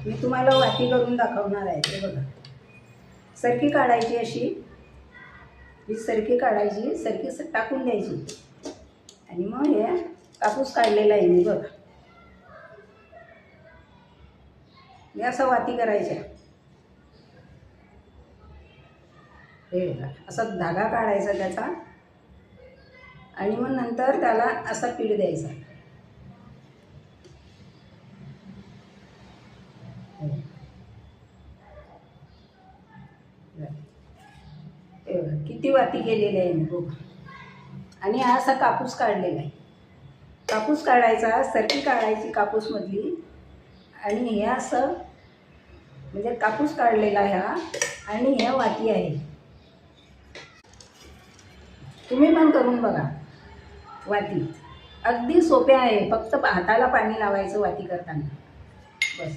मी तुम्हाला वाटी करून दाखवणार आहे. ते बघा, सरकी काढायची अशी, ही सरकी काढायची, सरकी टाकून द्यायची आणि मग हे कापूस काढलेला आहे मी बघा. हे असं वाती करायच्या. हे बघा, असा धागा काढायचा त्याचा आणि मग नंतर त्याला असा पीठ द्यायचा. किती वाती केलेली आहे मी बघ. आणि हा असा कापूस काढलेला आहे. कापूस काढायचा, सरकी काढायची कापूसमधली आणि हे असं म्हणजे कापूस काढलेला ह्या आणि ह्या वाती आहे. तुम्ही पण करून बघा. वाती अगदी सोप्या आहे, फक्त हाताला पाणी लावायचं वाती करताना बस.